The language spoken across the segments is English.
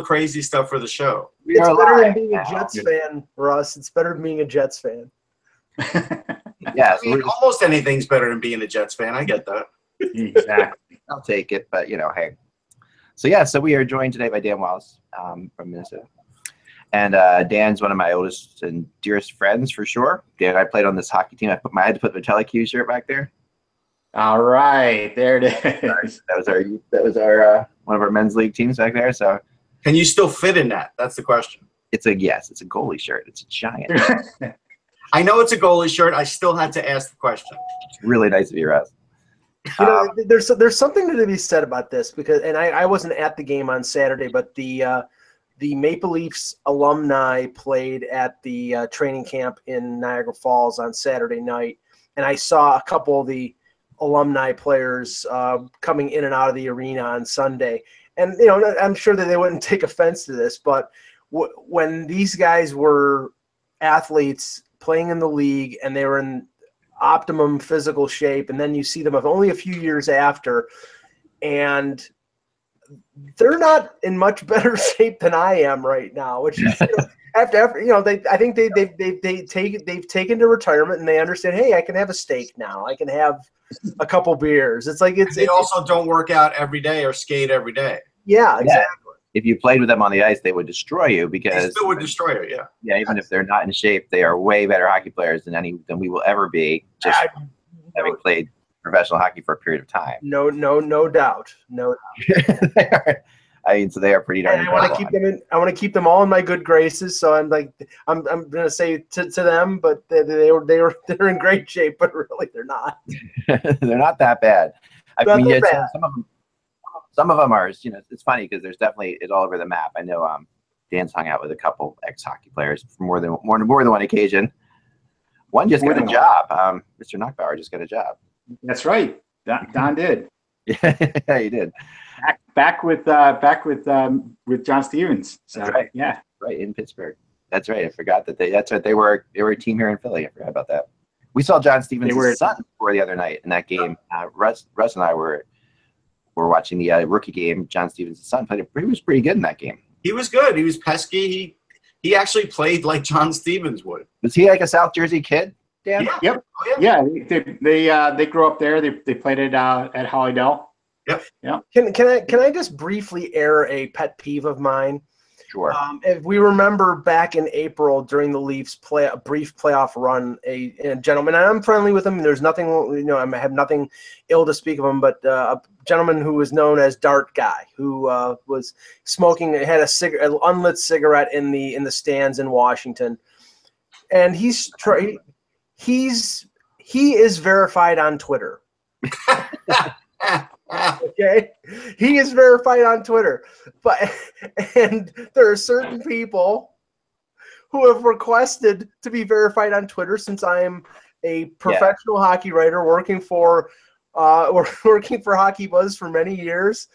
crazy stuff for the show. It's better than being a Jets fan, Russ. It's better than being a Jets fan. Yeah, I mean, almost anything's better than being a Jets fan. I get that. Exactly. I'll take it, but hey. So we are joined today by Dan Wallace from Minnesota. And Dan's one of my oldest and dearest friends for sure. Dan, I played on this hockey team. I had to put the Telec shirt back there. All right, there it is. That was our one of our men's league teams back there. So, can you still fit in that? That's the question. It's a goalie shirt. It's a giant. I know it's a goalie shirt. I still had to ask the question. It's really nice of you, Russ. There's something to be said about this because, and I wasn't at the game on Saturday, but the Maple Leafs alumni played at the training camp in Niagara Falls on Saturday night, and I saw a couple of the alumni players coming in and out of the arena on Sunday. And, I'm sure that they wouldn't take offense to this, but when these guys were athletes playing in the league and they were in optimum physical shape, and then you see them only a few years after, and they're not in much better shape than I am right now, which is after I think they've taken to retirement and they understand, hey, I can have a steak now. I can have a couple beers. They also don't work out every day or skate every day. Yeah, exactly. If you played with them on the ice, they would destroy you because they still would destroy you. Yeah. Yeah, even if they're not in shape, they are way better hockey players than we will ever be. Just having played professional hockey for a period of time. No doubt. No doubt. So they are pretty darn incredible. I want to keep them all in my good graces. So I'm going to say to them, but they're in great shape, but really they're not. They're not that bad. Some of them are. It's funny because there's definitely it's all over the map. I know Dan's hung out with a couple ex-hockey players for more than one occasion. One just got a job. Mr. Knockbauer just got a job. That's right. Don did. Yeah, he did. Back with John Stevens. So, that's right. Yeah. Right in Pittsburgh. That's right. I forgot that they were a team here in Philly. I forgot about that. We saw John Stevens' son for the other night in that game. Russ and I were watching the rookie game. John Stevens' son played. He was pretty good in that game. He was good. He was pesky. He actually played like John Stevens would. Was he like a South Jersey kid, Dan? Yeah. Yep. Oh, yeah. They grew up there. They played it at Hollydale. Yep. Yeah. Can I just briefly air a pet peeve of mine? Sure. If we remember back in April during the Leafs a brief playoff run, a gentleman, and I'm friendly with him. There's nothing, I have nothing ill to speak of him, but a gentleman who was known as Dart Guy, who was smoking, had an unlit cigarette in the stands in Washington, and he is verified on Twitter. Okay, he is verified on Twitter, and there are certain people who have requested to be verified on Twitter since I am a professional hockey writer working for HockeyBuzz for many years,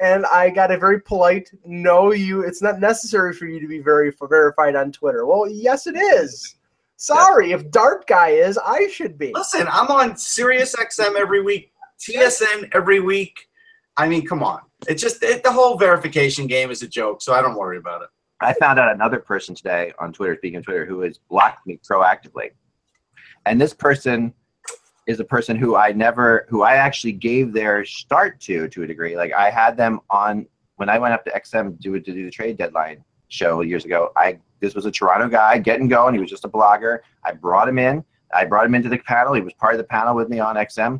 and I got a very polite no. It's not necessary for you to be verified on Twitter. Well, yes, it is. Sorry, if Dart Guy is, I should be. Listen, I'm on SiriusXM every week. TSN every week. I mean, come on. It's just the whole verification game is a joke, so I don't worry about it. I found out another person today on Twitter, speaking of Twitter, who has blocked me proactively. And this person is a person who I actually gave their start to a degree. Like I had them on when I went up to XM to do the trade deadline show years ago. This was a Toronto guy getting going. He was just a blogger. I brought him in. I brought him into the panel. He was part of the panel with me on XM.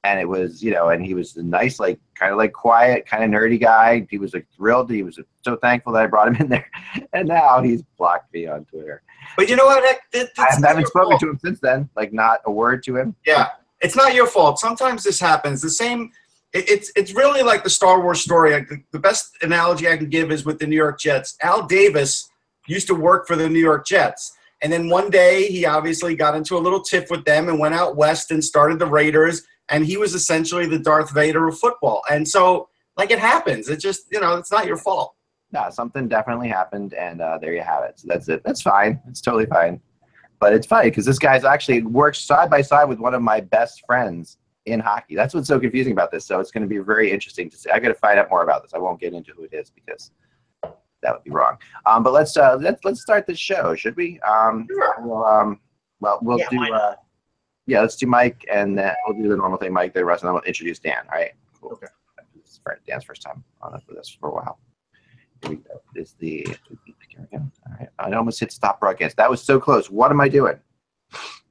And it was, and he was a nice, kind of quiet, kind of nerdy guy. He was thrilled. He was so thankful that I brought him in there. And now he's blocked me on Twitter. But you know what? I haven't spoken to him since then. Not a word to him. Yeah, it's not your fault. Sometimes this happens. The same. It's really like the Star Wars story. The best analogy I can give is with the New York Jets. Al Davis used to work for the New York Jets. And then one day he obviously got into a little tiff with them and went out west and started the Raiders. And he was essentially the Darth Vader of football. And so, it happens. It's just, it's not your fault. No, something definitely happened, and there you have it. So that's it. That's fine. It's totally fine. But it's funny because this guy's actually works side by side with one of my best friends in hockey. That's what's so confusing about this. So it's going to be very interesting to see. I got to find out more about this. I won't get into who it is because That would be wrong. But let's start this show, should we? Sure. Let's do Mike, and we'll do the normal thing, Mike, the rest, and then we'll introduce Dan. All right. Cool. Okay. This is Dan's first time on for this for a while. Here we go. Here we go. All right. I almost hit stop broadcast. That was so close. What am I doing?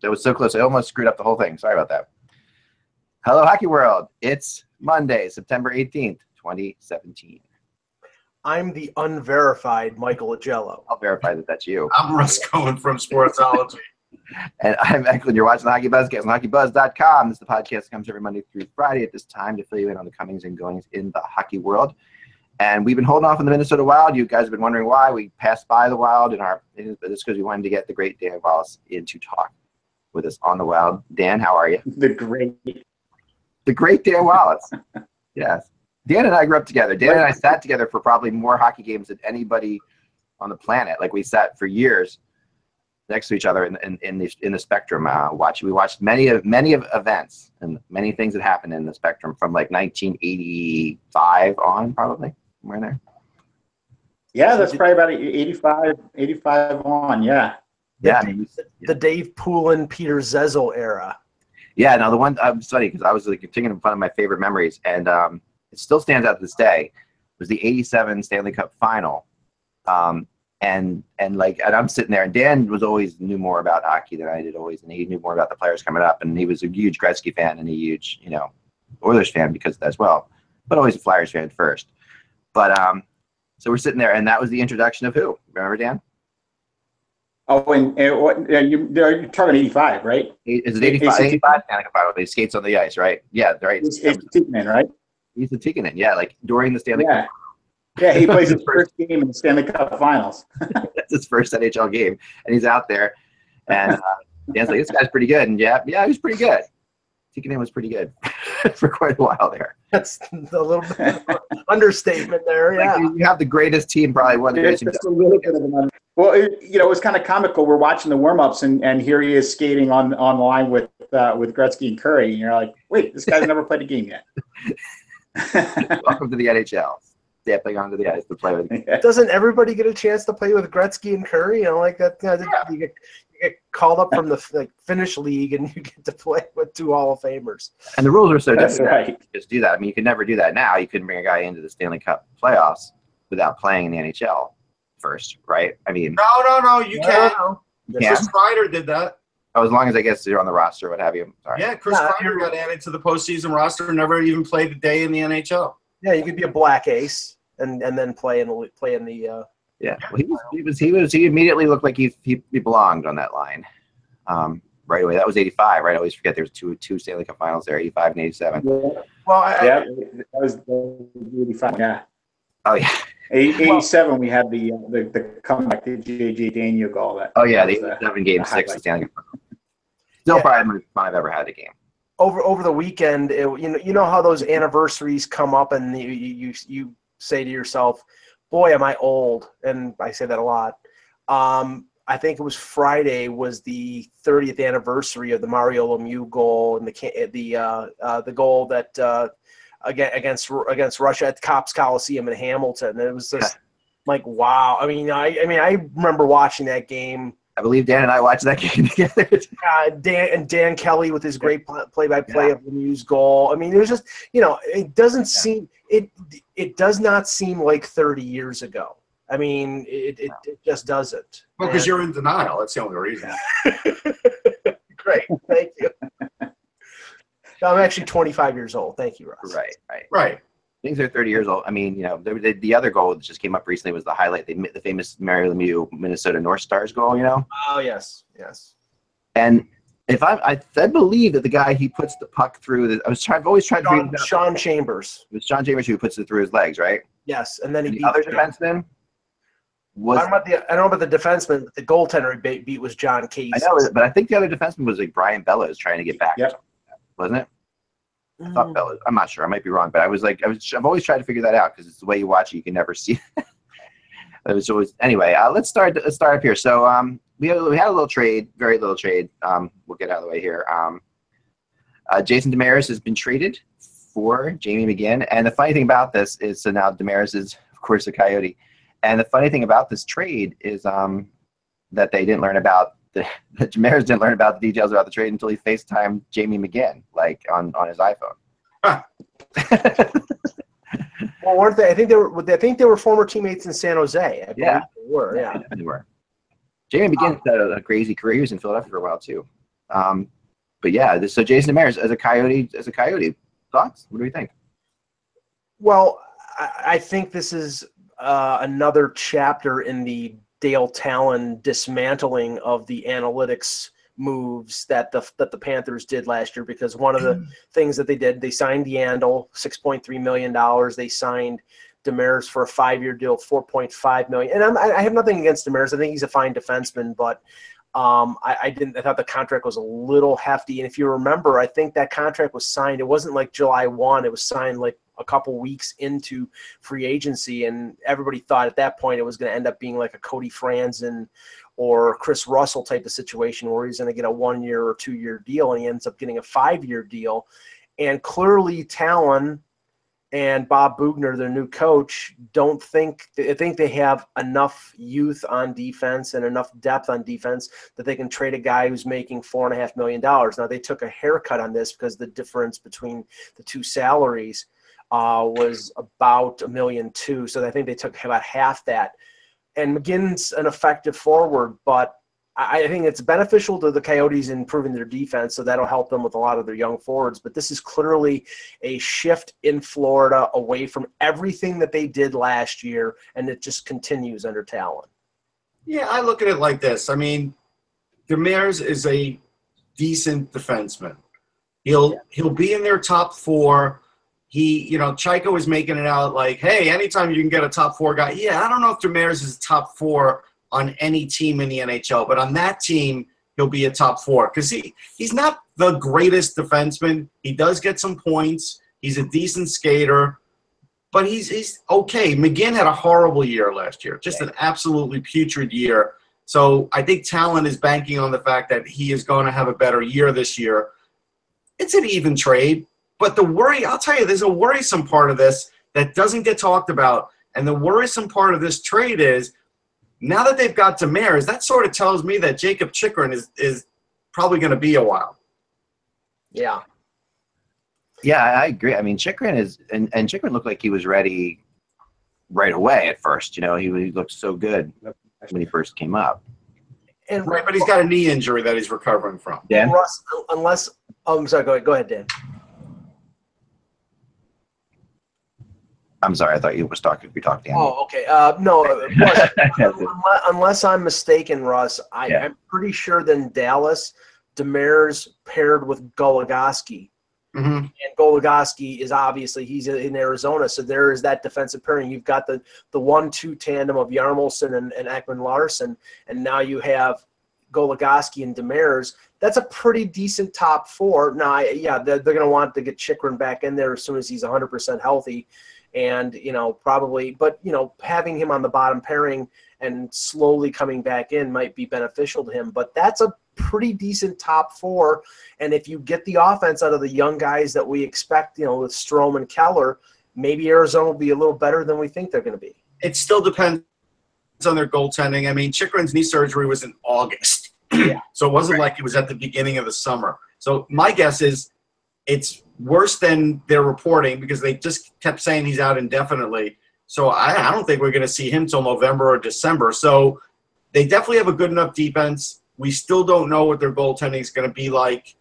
That was so close. I almost screwed up the whole thing. Sorry about that. Hello, Hockey World. It's Monday, September 18th, 2017. I'm the unverified Michael Agello. I'll verify that that's you. I'm Russ Cohen from Sportsology. And I'm Eklund. You're watching the HockeyBuzzcast on HockeyBuzz.com. This is the podcast that comes every Monday through Friday at this time to fill you in on the comings and goings in the hockey world. And we've been holding off on the Minnesota Wild. You guys have been wondering why. We passed by the Wild, but it's because we wanted to get the great Dan Wallace in to talk with us on the Wild. Dan, how are you? The great Dan Wallace. Yes. Dan and I grew up together. Dan and I sat together for probably more hockey games than anybody on the planet. Like, we sat for years next to each other in the Spectrum. We watched many events and many things that happened in the Spectrum from like 1985 on, probably somewhere in there. Yeah, that's probably about 85 on. Yeah. Yeah. The Dave Poulin, Peter Zezel era. Yeah. Now the one I'm funny because I was like thinking of one of my favorite memories, and it still stands out to this day, was the '87 Stanley Cup Final. And I'm sitting there, and Dan knew more about hockey than I did always, and he knew more about the players coming up, and he was a huge Gretzky fan and a huge, Oilers fan because of that as well, but always a Flyers fan first. But so we're sitting there, and that was the introduction of who? Remember, Dan? Oh, and you're talking 85, right? Is it 85? 85 Stanley Cup Final. He skates on the ice, right? Yeah, right. It's Tikkanen, right? He's the Tikkanen, yeah, like during the Stanley Cup. Yeah, he plays his first game in the Stanley Cup Finals. That's his first NHL game, and he's out there, and Dan's like, "This guy's pretty good," and yeah, he was pretty good. Tikkanen was pretty good for quite a while there. That's a little bit of understatement there. Yeah, like, you have the greatest team, probably one of the greatest teams. A little bit of an well, it was kind of comical. We're watching the warm-ups, and here he is skating on the line with Gretzky and Curry, and you're like, "Wait, this guy's never played a game yet." Welcome to the NHL. Stepping onto the ice to play with. Doesn't everybody get a chance to play with Gretzky and Curry? Like that, you get called up from the Finnish league, and you get to play with two Hall of Famers. And the rules are so different. That's right. Just do that. I mean, you could never do that now. You couldn't bring a guy into the Stanley Cup playoffs without playing in the NHL first, right? I mean, No, you can't. You can't. Chris Kreider did that. Oh, as long as I guess you're on the roster, what have you. Sorry. Yeah, Chris Kreider got added to the postseason roster and never even played a day in the NHL. Yeah, you could be a black ace and then play in the. Yeah, well, he immediately looked like he belonged on that line, right away. That was '85, right? I always forget there was two Stanley Cup Finals there, '85 and '87. Yeah. Well, that was '85. Yeah. Oh yeah. '87, we had the comeback, the J.J. Daniel goal. The '87 Game 6 Stanley Cup. Still probably the most fun I've ever had a game. Over the weekend, you know how those anniversaries come up, and you say to yourself, "Boy, am I old," and I say that a lot. I think it was Friday was the 30th anniversary of the Mario Lemieux goal and the goal that against Russia at the Copps Coliseum in Hamilton. And it was just like, wow. I mean, I remember watching that game. I believe Dan and I watched that game together. Dan Kelly with his great play-by-play of Lemieux's goal. I mean, it was just, it doesn't seem it does not seem like 30 years ago. I mean, it just doesn't. Well, because you're in denial. That's the only reason. Great, thank you. I'm actually 25 years old. Thank you, Russ. Right. Things are 30 years old. I mean, the other goal that just came up recently was the highlight, the famous Mario Lemieux Minnesota North Stars goal. Oh yes. And I believe that the guy he puts the puck through. I've always tried to figure it out. Sean Chambers. It was Sean Chambers who puts it through his legs, right? Yes, and then he and beat the other defenseman. I don't know about the defenseman, but the goaltender he beat was John Casey. I know, but I think the other defenseman was like Brian Bellows trying to get back. Yep. Wasn't it? I thought Bellows. I'm not sure. I might be wrong, but I've always tried to figure that out because it's the way you watch it. You can never see it. It was always anyway. Let's start up here. So we had a little trade, very little trade. We'll get out of the way here. Jason Demeris has been traded for Jamie McGinn, and the funny thing about this is, so now Demeris is, of course, a Coyote, And the funny thing about this trade is that they didn't learn about that Demers didn't learn about the details about the trade until he FaceTimed Jamie McGinn, like on his iPhone. Huh. Well, weren't they? I think they were former teammates in San Jose. I believe they were. Yeah, they were. Jamie McGinn had a crazy career. He was in Philadelphia for a while too. But yeah, so Jason Demers as a Coyote, thoughts? What do you think? Well, I think this is another chapter in the Dale Talon dismantling of the analytics moves that the Panthers did last year, because one of the things that they did, they signed Yandel, $6.3 million. They signed Demers for a 5-year deal, $4.5 million. And I have nothing against Demers. I think he's a fine defenseman, but I thought the contract was a little hefty. And if you remember, I think that contract was signed. It wasn't like July 1. It was signed like a couple weeks into free agency, and everybody thought at that point it was going to end up being like a Cody Franzen or Chris Russell type of situation where he's going to get a 1-year or 2-year deal, and he ends up getting a 5-year deal. And clearly Talon and Bob Bugner, their new coach, think they have enough youth on defense and enough depth on defense that they can trade a guy who's making $4.5 million. Now, they took a haircut on this because the difference between the two salaries was about $1.2 million. So I think they took about half that. And McGinn's an effective forward, but I think it's beneficial to the Coyotes in improving their defense, so that'll help them with a lot of their young forwards. But this is clearly a shift in Florida away from everything that they did last year, and it just continues under Talon. Yeah, I look at it like this. I mean, Demers is a decent defenseman. He'll be in their top 4. Chico was making it out like, hey, anytime you can get a top 4 guy. Yeah, I don't know if Demers is a top 4 on any team in the NHL, but on that team, he'll be a top 4 because he's not the greatest defenseman. He does get some points. He's a decent skater, but he's okay. McGinn had a horrible year last year, just an absolutely putrid year. So I think Talon is banking on the fact that he is going to have a better year this year. It's an even trade. But the worry, I'll tell you, there's a worrisome part of this that doesn't get talked about. And the worrisome part of this trade is now that they've got Demers, that sort of tells me that Jacob Chychrun is probably going to be a while. Yeah. Yeah, I agree. I mean, Chychrun is – and Chychrun looked like he was ready right away at first. He looked so good when he first came up. And right, but he's got a knee injury that he's recovering from. Dan? Russ, unless – I'm sorry, go ahead, Dan. I'm sorry, I thought you was talking. We talked to him. Oh, okay. No, Russ, unless I'm mistaken, Russ, I'm pretty sure that in Dallas, Demers paired with Goligoski. Mm-hmm. And Goligoski is obviously he's in Arizona, so there is that defensive pairing. You've got the 1-2 tandem of Yarmulson and Ekman-Larsson, and now you have Goligoski and Demers. That's a pretty decent top 4. Now, they're going to want to get Chychrun back in there as soon as he's 100% healthy. And, probably, but, having him on the bottom pairing and slowly coming back in might be beneficial to him. But that's a pretty decent top 4. And if you get the offense out of the young guys that we expect, with Strome and Keller, maybe Arizona will be a little better than we think they're going to be. It still depends on their goaltending. I mean, Chychrun's knee surgery was in August. Yeah. So it wasn't like it was at the beginning of the summer. So my guess is it's worse than they're reporting because they just kept saying he's out indefinitely. So I don't think we're going to see him till November or December. So they definitely have a good enough defense. We still don't know what their goaltending is going to be like.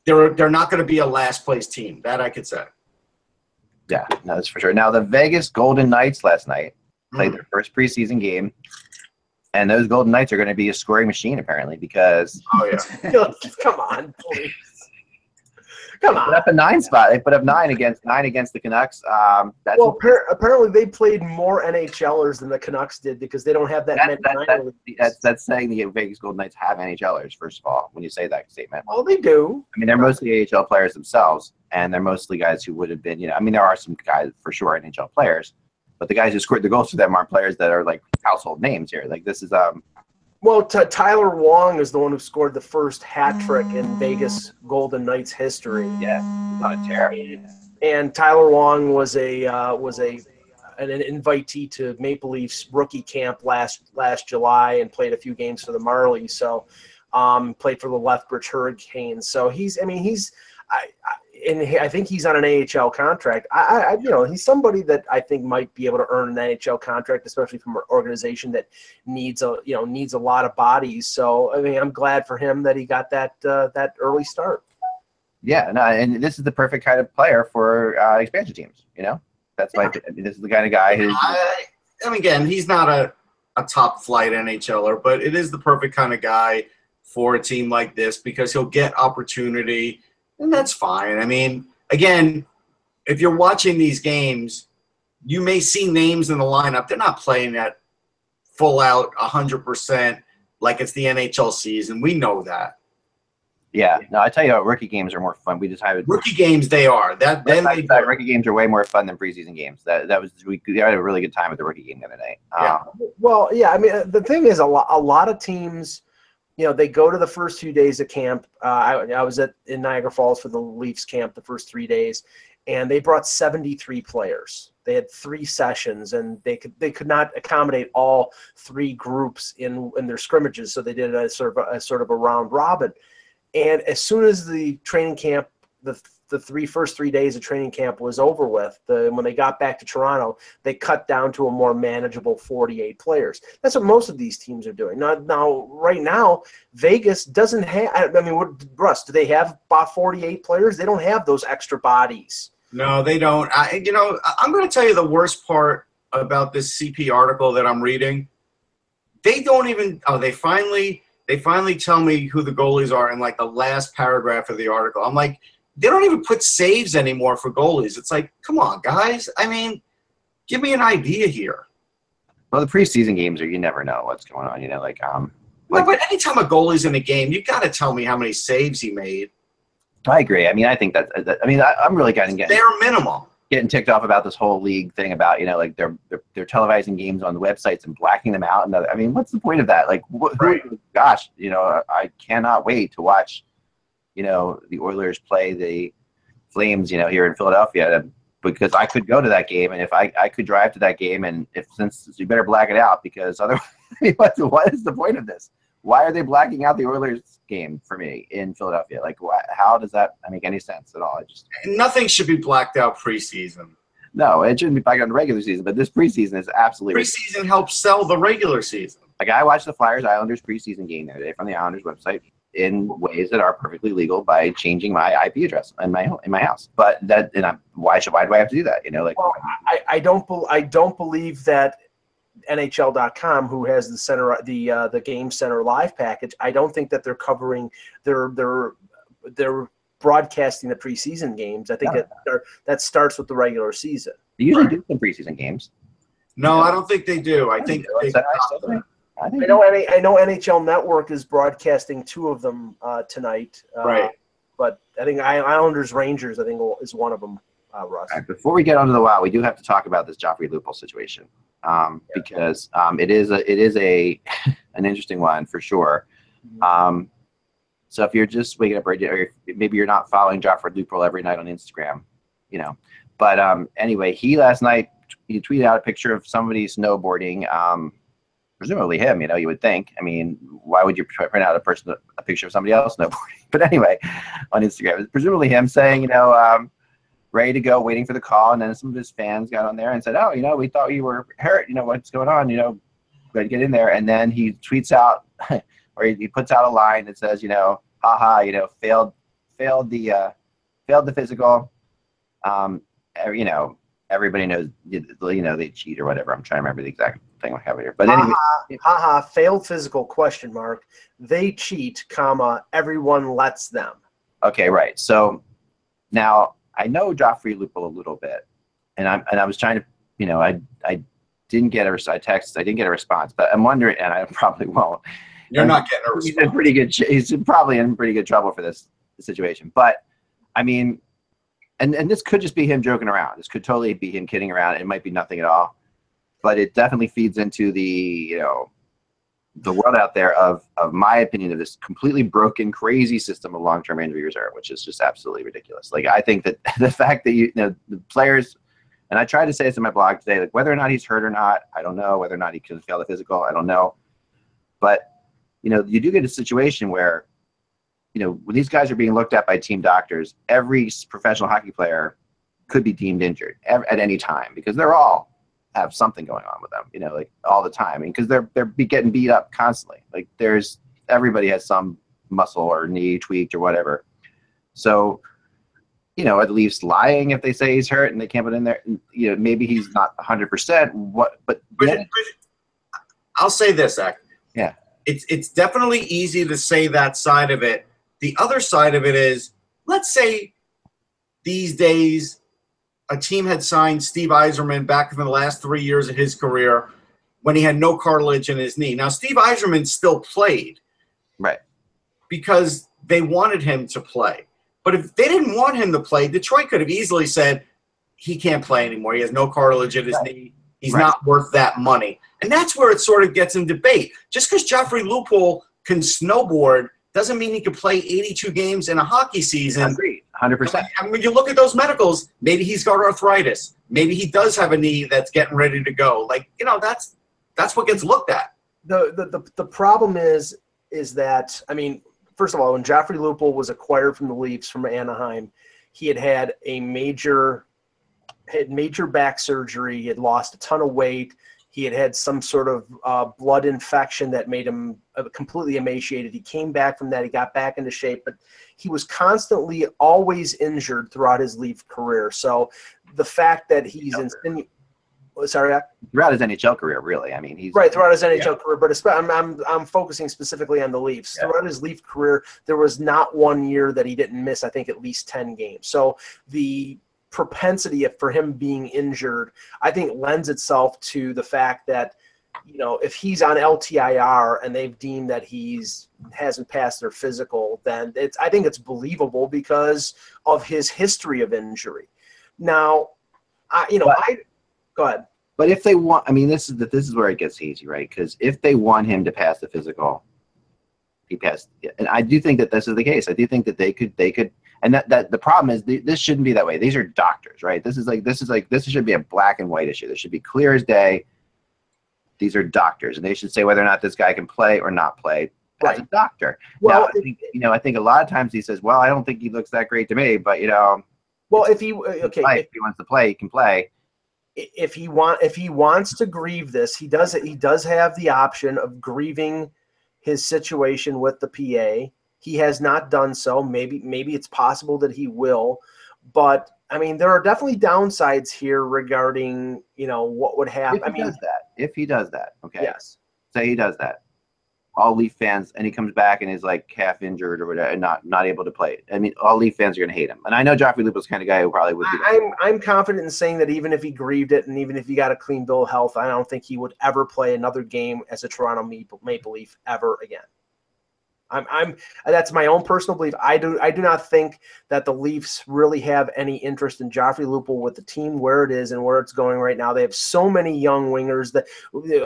They're not going to be a last-place team. That I could say. Yeah, no, that's for sure. Now, the Vegas Golden Knights last night played their first preseason game, and those Golden Knights are going to be a scoring machine apparently because – oh, yeah. Come on, please. Come on. They put up a 9 spot. They put up 9 against the Canucks. Apparently they played more NHLers than the Canucks did because they don't have that many. That's saying the Vegas Golden Knights have NHLers, first of all, when you say that statement. Well, they do. I mean, they're mostly AHL players themselves, and they're mostly guys who would have been, there are some guys for sure NHL players, but the guys who scored the goals for them aren't players that are like household names here. Like this is Well, Tyler Wong is the one who scored the first hat trick in Vegas Golden Knights history. Yeah, not a terror. And Tyler Wong was a an invitee to Maple Leafs rookie camp last July and played a few games for the Marlies. So played for the Lethbridge Hurricanes. So I think he's on an AHL contract. He's somebody that I think might be able to earn an NHL contract, especially from an organization that needs a lot of bodies. So I mean, I'm glad for him that he got that early start. Yeah, no, and this is the perfect kind of player for expansion teams. This is the kind of guy who. Again, he's not a top flight NHLer, but it is the perfect kind of guy for a team like this because he'll get opportunity. And that's fine. I mean, again, if you're watching these games, you may see names in the lineup. They're not playing at full out 100% like it's the NHL season. We know that. Yeah. No, I tell you what, rookie games are more fun. We decided rookie games they are. Rookie games are way more fun than preseason games. We had a really good time at the rookie game the other night. Well, yeah. I mean, the thing is, a lot of teams. They go to the first 2 days of camp. I was in Niagara Falls for the Leafs camp the first 3 days, and they brought 73 players. They had 3 sessions, and they could not accommodate all 3 groups in their scrimmages, so they did a sort of a round robin. And as soon as the training camp, the first 3 days of training camp was over with, when they got back to Toronto, they cut down to a more manageable 48 players. That's what most of these teams are doing. Now, right now, Vegas doesn't have – I mean, Russ, do they have about 48 players? They don't have those extra bodies. No, they don't. I'm going to tell you the worst part about this CP article that I'm reading. They don't even – they finally tell me who the goalies are in, like, the last paragraph of the article. I'm like – they don't even put saves anymore for goalies. It's like, come on, guys. I mean, give me an idea here. Well, the preseason games you never know what's going on. But anytime a goalie's in a game, you got to tell me how many saves he made. I agree. I mean, I think that. I'm really kind of getting bare minimum. Getting ticked off about this whole league thing about they're televising games on the websites and blacking them out. And I mean, what's the point of that? Like, gosh, I cannot wait to watch. The Oilers play the Flames, here in Philadelphia, because I could go to that game, and if I could drive to that game, and since you better black it out, because otherwise, what is the point of this? Why are they blacking out the Oilers game for me in Philadelphia? Like, how does that make any sense at all? Nothing should be blacked out preseason. No, it shouldn't be blacked out in the regular season, but this preseason is absolutely preseason helps sell the regular season. Like, I watched the Flyers-Islanders preseason game the other day from the Islanders website, in ways that are perfectly legal by changing my IP address in my house. But why do I have to do that? I don't believe that NHL.com, who has the Game Center Live package, I don't think that they're covering they're broadcasting the preseason games. I think that starts with the regular season. They usually do some preseason games. No, I don't think they do. I think I know NHL Network is broadcasting 2 of them tonight. Right. But I think Islanders Rangers is one of them, Russ. Right, before we get onto the Wild, we do have to talk about this Joffrey Lupul situation because it is an interesting one for sure. So if you're just waking up, or maybe you're not following Joffrey Lupul every night on Instagram, But anyway, he last night he tweeted out a picture of somebody snowboarding. Presumably him, you would think. I mean, why would you print out a picture of somebody else snowboarding? But anyway, on Instagram, it's presumably him saying, ready to go, waiting for the call. And then some of his fans got on there and said, oh, we thought you were hurt. What's going on? Gotta get in there. And then he tweets out, or he puts out a line that says, haha, failed the physical. Everybody knows, they cheat or whatever. I'm trying to remember the exact thing I have here. But anyway. Failed physical, ? They cheat, everyone lets them. Okay, right. So now I know Joffrey Lupul a little bit, and I was trying to, I didn't get I didn't get a response, but I'm wondering, and I probably won't. You're not getting a response. He's probably in pretty good trouble for this situation. But I mean, and this could just be him joking around. This could totally be him kidding around. It might be nothing at all. But it definitely feeds into the world out there of my opinion of this completely broken, crazy system of long-term injury reserve, which is just absolutely ridiculous. Like, I think that the fact that the players And I tried to say this in my blog today, like whether or not he's hurt or not, I don't know. Whether or not he can fail the physical, I don't know. But, you do get a situation where, when these guys are being looked at by team doctors, every professional hockey player could be deemed injured at any time because they're all have something going on with them, like all the time. Because they're getting beat up constantly. Like everybody has some muscle or knee tweaked or whatever. So, are the Leafs lying if they say he's hurt and they can't put in there? Maybe he's not 100%. But I'll say this, Zach. Yeah. It's definitely easy to say that side of it. The other side of it is, let's say these days a team had signed Steve Yzerman back in the last 3 years of his career when he had no cartilage in his knee. Now, Steve Yzerman still played. Right. Because they wanted him to play. But if they didn't want him to play, Detroit could have easily said, he can't play anymore. He has no cartilage in his knee. He's not worth that money. And that's where it sort of gets in debate. Just because Joffrey Lupul can snowboard doesn't mean he can play 82 games in a hockey season. Agreed, 100%. And when you look at those medicals, maybe he's got arthritis. Maybe he does have a knee that's getting ready to go. That's what gets looked at. The problem is that, first of all, when Joffrey Lupul was acquired from the Leafs from Anaheim, he had major back surgery. He had lost a ton of weight. He had some sort of blood infection that made him completely emaciated. He came back from that. He got back into shape, but he was constantly always injured throughout his Leaf career. So the fact that he's throughout his NHL career, really. He's right throughout his NHL career, but I'm focusing specifically on the Leafs. Yeah. Throughout his Leaf career, there was not 1 year that he didn't miss, I think, at least 10 games. So the propensity for him being injured, I think, lends itself to the fact that, if he's on LTIR and they've deemed that hasn't passed their physical, then I think it's believable because of his history of injury. Now, go ahead. But if they want, this is where it gets easy, right? Because if they want him to pass the physical, he passed. And I do think that this is the case. I do think that they could, and that the problem is this shouldn't be that way. These are doctors, right? This should be a black and white issue. This should be clear as day. These are doctors, and they should say whether or not this guy can play or not play as a doctor. Well, now, I think a lot of times he says, "Well, I don't think he looks that great to me," but well, if he wants to play, he can play. If he wants to grieve this, he does have the option of grieving his situation with the PA. He has not done so. Maybe it's possible that he will, but there are definitely downsides here regarding what would happen. If he does that, okay. Yes. Say he does that. All Leaf fans, and he comes back and is like half injured or whatever, and not able to play. All Leaf fans are going to hate him. And I know Joffrey Lupul's the kind of guy who probably would be. I'm confident in saying that even if he grieved it and even if he got a clean bill of health, I don't think he would ever play another game as a Toronto Maple Leaf ever again. That's my own personal belief. I do not think that the Leafs really have any interest in Joffrey Lupul with the team where it is and where it's going right now. They have so many young wingers that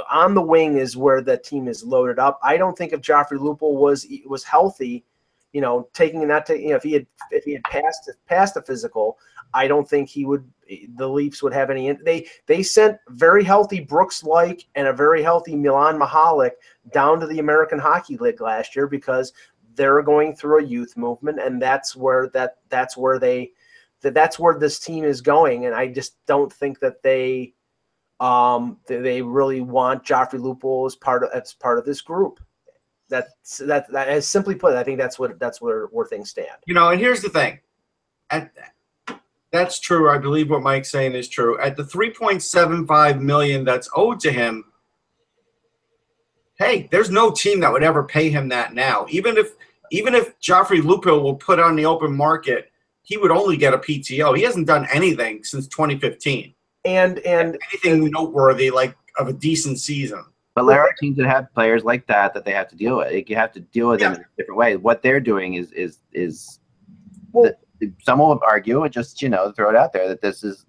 on the wing is where that team is loaded up. I don't think if Joffrey Lupul was healthy, if he had passed the physical, I don't think the Leafs would have any. They sent very healthy Brooks Laich and a very healthy Milan Mihalik down to the American Hockey League last year because they're going through a youth movement, and that's where this team is going. And I just don't think that they really want Joffrey Lupul as part of this group. That as simply put, I think that's where things stand. And here's the thing. That's true. I believe what Mike's saying is true. At the $3.75 million that's owed to him, hey, there's no team that would ever pay him that now. Even if Joffrey Lupul will put on the open market, he would only get a PTO. He hasn't done anything since 2015. And anything noteworthy like of a decent season. But there are teams that have players like that they have to deal with. You have to deal with them in a different way. What they're doing is some will argue and just throw it out there that this is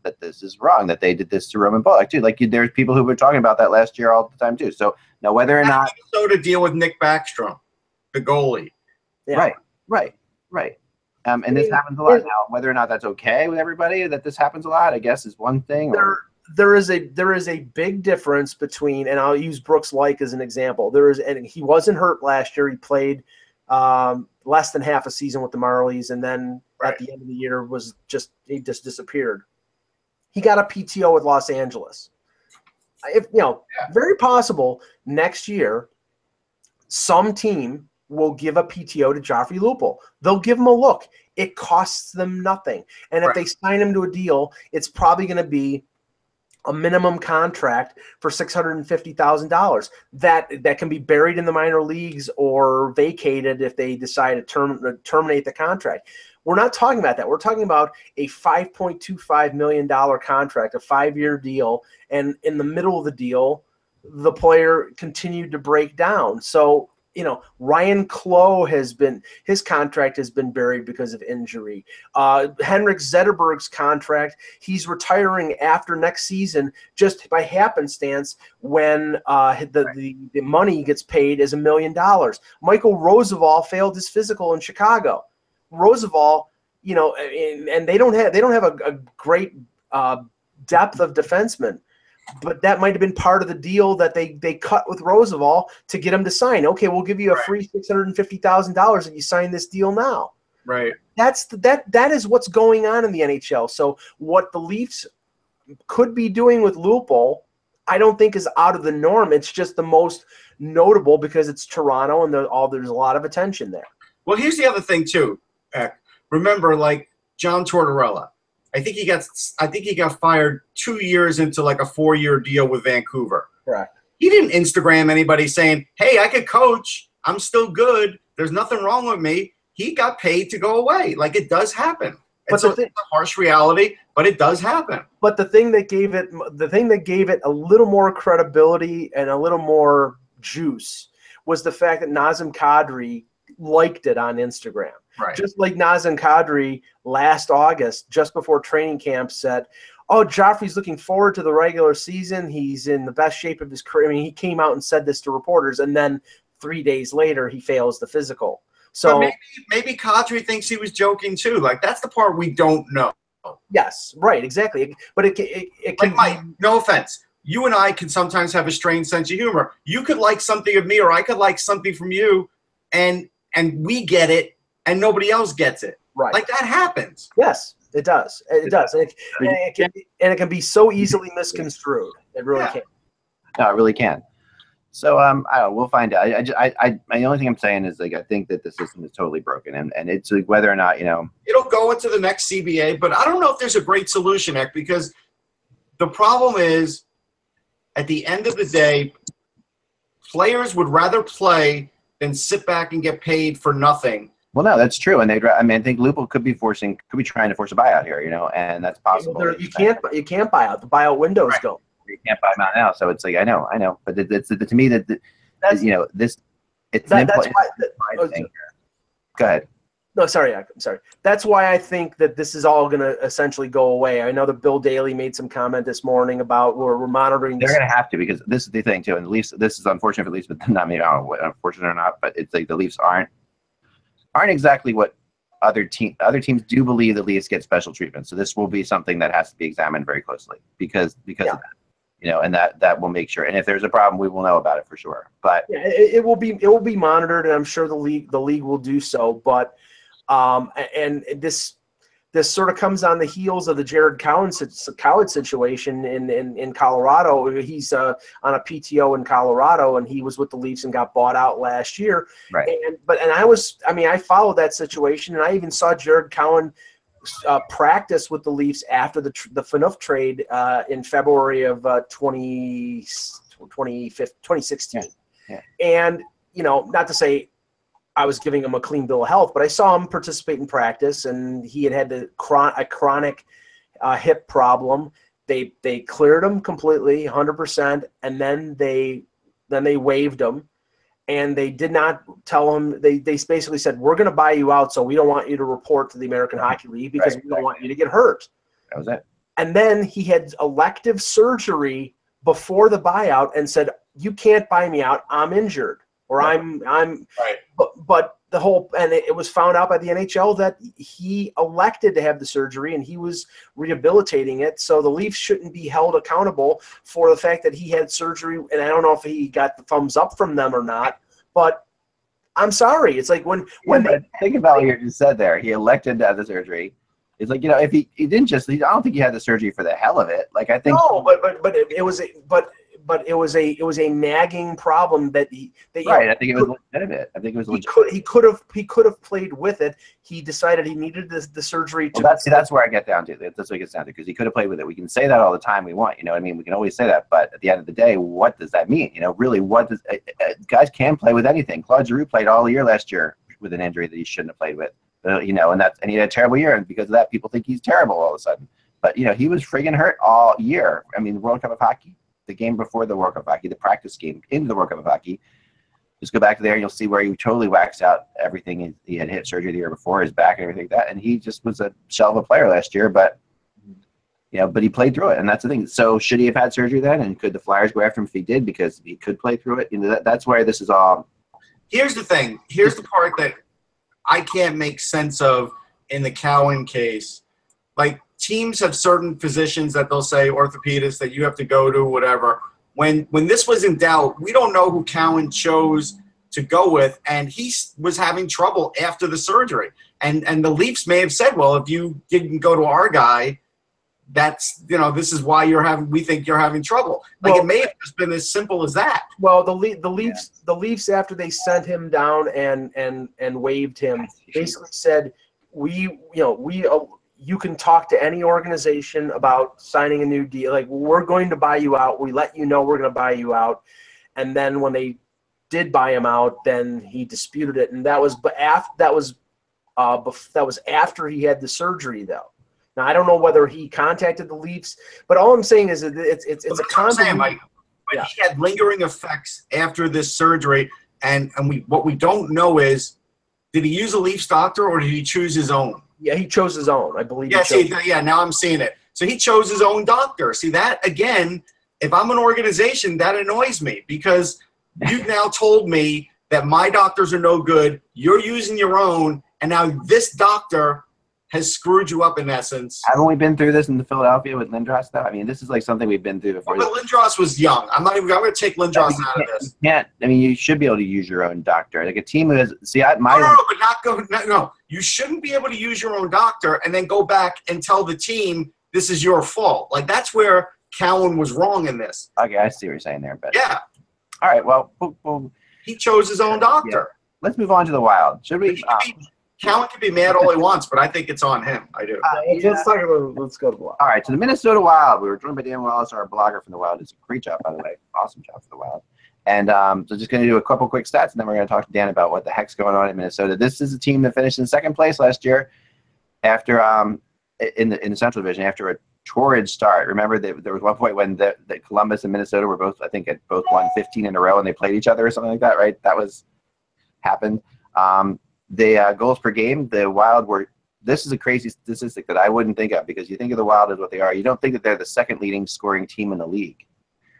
wrong, that they did this to Roman Polak too. Like there's people who were talking about that last year all the time too. So now whether or not to deal with Nick Backstrom, the goalie. Yeah. Right. And this happens a lot. Now, whether or not that's okay with everybody that this happens a lot, I guess, is one thing. There is a big difference between, and I'll use Brooks Laich as an example. And he wasn't hurt last year. He played less than half a season with the Marlies, and then at the end of the year he just disappeared. He got a PTO with Los Angeles. Very possible next year some team will give a PTO to Joffrey Lupul. They'll give him a look. It costs them nothing. And if they sign him to a deal, it's probably going to be a minimum contract for $650,000 that can be buried in the minor leagues or vacated if they decide to terminate the contract. We're not talking about that. We're talking about a $5.25 million contract, a 5-year deal, and in the middle of the deal, the player continued to break down. So, Ryan Clough his contract has been buried because of injury. Henrik Zetterberg's contract, he's retiring after next season just by happenstance when the money gets paid as $1 million. Michael Roosevelt failed his physical in Chicago. Roosevelt, and they don't have a great depth of defensemen. But that might have been part of the deal that they cut with Roosevelt to get him to sign. Okay, we'll give you a free $650,000 if you sign this deal now. Right. That is what's going on in the NHL. So what the Leafs could be doing with Lupul, I don't think is out of the norm. It's just the most notable because it's Toronto and there's a lot of attention there. Well, here's the other thing too. Remember, like John Tortorella. I think he got fired 2 years into like a 4-year deal with Vancouver. Correct. He didn't Instagram anybody saying, "Hey, I could coach. I'm still good. There's nothing wrong with me." He got paid to go away. Like, it does happen. It's a harsh reality, but it does happen. But the thing that gave it a little more credibility and a little more juice was the fact that Nazem Kadri liked it on Instagram. Right. Just like Nazem Kadri last August, just before training camp, said, "Oh, Joffrey's looking forward to the regular season. He's in the best shape of his career." I mean, he came out and said this to reporters, and then 3 days later, he fails the physical. So maybe Kadri thinks he was joking too. Like, that's the part we don't know. Yes, right, exactly. But it can. Like, Mike, no offense. You and I can sometimes have a strange sense of humor. You could like something of me, or I could like something from you, and we get it. And nobody else gets it. Right. Like, that happens. Yes, it does. It does. And it can be so easily misconstrued. It really can. No, it really can. So I don't know, we'll find out. The only thing I'm saying is, like, I think that the system is totally broken, and it's like whether or not it'll go into the next CBA. But I don't know if there's a great solution, Eck, because the problem is, at the end of the day, players would rather play than sit back and get paid for nothing. Well, no, that's true, and I think Lupul could be trying to force a buyout here, and that's possible. Well, you can't buy out. The buyout window is gone. You can't buy him out now, so it's like I know, but it's to me that it's that's why. Thing here. Go ahead. No, sorry, I'm sorry. That's why I think that this is all going to essentially go away. I know that Bill Daly made some comment this morning about we're monitoring this. They're going to have to, because this is the thing too, and the Leafs. This is unfortunate for the Leafs, but not maybe I don't know unfortunate or not, but it's like the Leafs aren't exactly what other teams do believe the Leafs get special treatment. So this will be something that has to be examined very closely because of that. And that will make sure. And if there's a problem, we will know about it for sure. But it will be monitored, and I'm sure the league will do so. But and this sort of comes on the heels of the Jared Cowan situation in Colorado. He's on a PTO in Colorado, and he was with the Leafs and got bought out last year. Right. I followed that situation, and I even saw Jared Cowan practice with the Leafs after the Phaneuf trade in February of 2016. Yeah. And not to say I was giving him a clean bill of health, but I saw him participate in practice, and he had a chronic hip problem. They cleared him completely, 100%, and then they waived him, and they did not tell him. They basically said, "We're going to buy you out, so we don't want you to report to the American Hockey League because we don't want you to get hurt." That was it. And then he had elective surgery before the buyout and said, "You can't buy me out. I'm injured." Or I'm right. But and it was found out by the NHL that he elected to have the surgery and he was rehabilitating it. So the Leafs shouldn't be held accountable for the fact that he had surgery. And I don't know if he got the thumbs up from them or not, but I'm sorry. It's like when think about what you just said there. He elected to have the surgery. It's like, if he didn't I don't think he had the surgery for the hell of it. Like, I think no, but it was a nagging problem that right. I think it was legitimate. I think it was legitimate. He could have played with it. He decided he needed the surgery to. Well, that's where I get down to. That's what it gets down to, because he could have played with it. We can say that all the time we want. You know what I mean? We can always say that, but at the end of the day, what does that mean? Really, what does guys can play with anything? Claude Giroux played all year last year with an injury that he shouldn't have played with. And he had a terrible year, and because of that, people think he's terrible all of a sudden. But he was friggin' hurt all year. I mean, the World Cup of Hockey, the game before the World Cup of Hockey, the practice game into the World Cup of Hockey. Just go back to there, and you'll see where he totally waxed out everything. He had hit surgery the year before, his back and everything like that, and he just was a shell of a player last year. But but he played through it, and that's the thing. So should he have had surgery then? And could the Flyers go after him if he did, because he could play through it? That's where this is all. Here's the thing. Here's the part that I can't make sense of in the Cowan case. Like, teams have certain physicians that they'll say, orthopedists, that you have to go to, whatever. When this was in doubt, we don't know who Cowan chose to go with, and he was having trouble after the surgery. And the Leafs may have said, well, if you didn't go to our guy, that's, this is why we think you're having trouble. Like, it may have just been as simple as that. Well, the Leafs, after they sent him down and waived him, basically said, you can talk to any organization about signing a new deal. Like, we're going to buy you out. We let you know we're going to buy you out. And then when they did buy him out, then he disputed it, and that was after he had the surgery, though. Now, I don't know whether he contacted the Leafs, but all I'm saying is that it's a constant. But he had lingering effects after this surgery, and what we don't know is, did he use a Leafs doctor or did he choose his own? Yeah, he chose his own, I believe. Yeah, now I'm seeing it. So he chose his own doctor. See, that, again, if I'm an organization, that annoys me, because you've now told me that my doctors are no good, you're using your own, and now this doctor has screwed you up, in essence. Haven't we been through this in Philadelphia with Lindros, though? I mean, this is like something we've been through before. But Lindros was young. I'm going to take Lindros out of this. You should be able to use your own doctor. Like, a team who has – No. You shouldn't be able to use your own doctor and then go back and tell the team this is your fault. Like, that's where Cowan was wrong in this. Okay, I see what you're saying there. But yeah. All right, well. He chose his own doctor. Yeah. Let's move on to the Wild. Should we – Cowan can be mad all he wants, but I think it's on him. I do. Let's go to the Wild. All right, to the Minnesota Wild. We were joined by Dan Wallace, our blogger from the Wild. It's a great job, by the way. Awesome job for the Wild. And so just going to do a couple quick stats, and then we're going to talk to Dan about what the heck's going on in Minnesota. This is a team that finished in second place last year after in the Central Division after a torrid start. Remember, there was one point when the Columbus and Minnesota were both, I think, had both won 15 in a row, and they played each other or something like that, right? That happened. The goals per game, the Wild were – this is a crazy statistic that I wouldn't think of, because you think of the Wild as what they are. You don't think that they're the second leading scoring team in the league,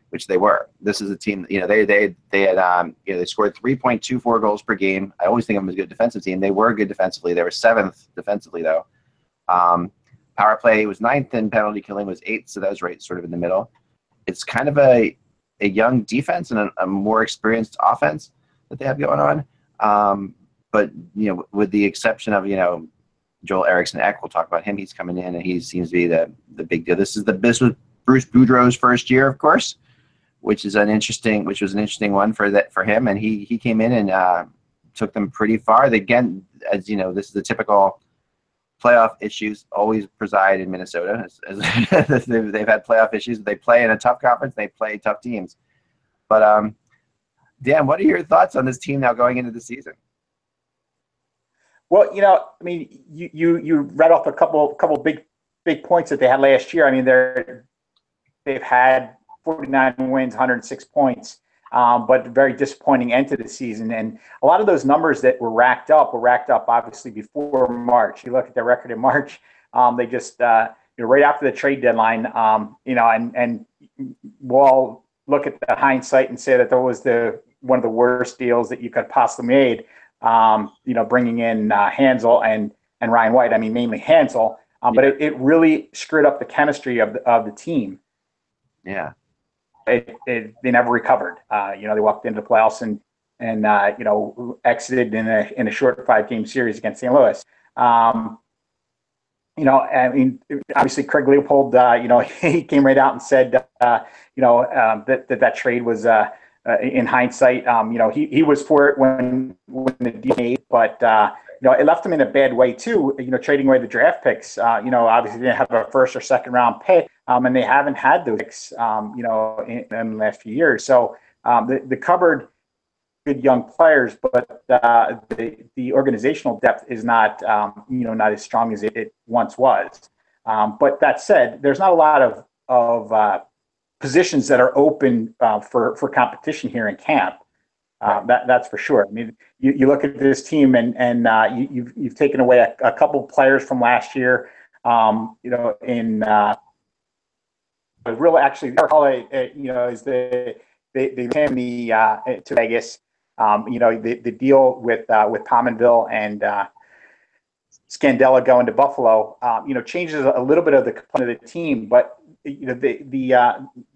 which they were. This is a team, they had they scored 3.24 goals per game. I always think of them as a good defensive team. They were good defensively. They were 7th defensively, though. Power play was 9th, and penalty killing was 8th, so that was right sort of in the middle. It's kind of a young defense and a more experienced offense that they have going on. But, with the exception of, Joel Eriksson Ek, we'll talk about him. He's coming in, and he seems to be the big deal. This was Bruce Boudreau's first year, of course, which was an interesting one for him. And he came in and took them pretty far. Again, as you know, this is the typical playoff issues always preside in Minnesota. They've had playoff issues. They play in a tough conference. They play tough teams. But Dan, what are your thoughts on this team now going into the season? Well, you read off a couple big points that they had last year. I mean, they've had 49 wins, 106 points, but very disappointing end to the season. And a lot of those numbers that were racked up obviously before March. You look at their record in March, they just right after the trade deadline, and we'll look at the hindsight and say that that was one of the worst deals that you could possibly made. bringing in Hansel and Ryan White. I mean, mainly Hansel, but it really screwed up the chemistry of the team. Yeah. They never recovered. They walked into the playoffs and exited in a short 5-game series against St. Louis. I mean, obviously Craig Leopold, he came right out and said, that trade was, in hindsight, he was for it when the deal made, but, it left him in a bad way too, trading away the draft picks. Obviously they didn't have a first or second round pick, and they haven't had those picks, in the last few years. So the cupboard, good young players, but the organizational depth is not, not as strong as it once was. But that said, there's not a lot of positions that are open for competition here in camp. That's for sure. I mean, you look at this team and you've taken away a couple players from last year. Actually, is they came to Vegas. The deal with Pominville and Scandella going to Buffalo, changes a little bit of the component of the team, but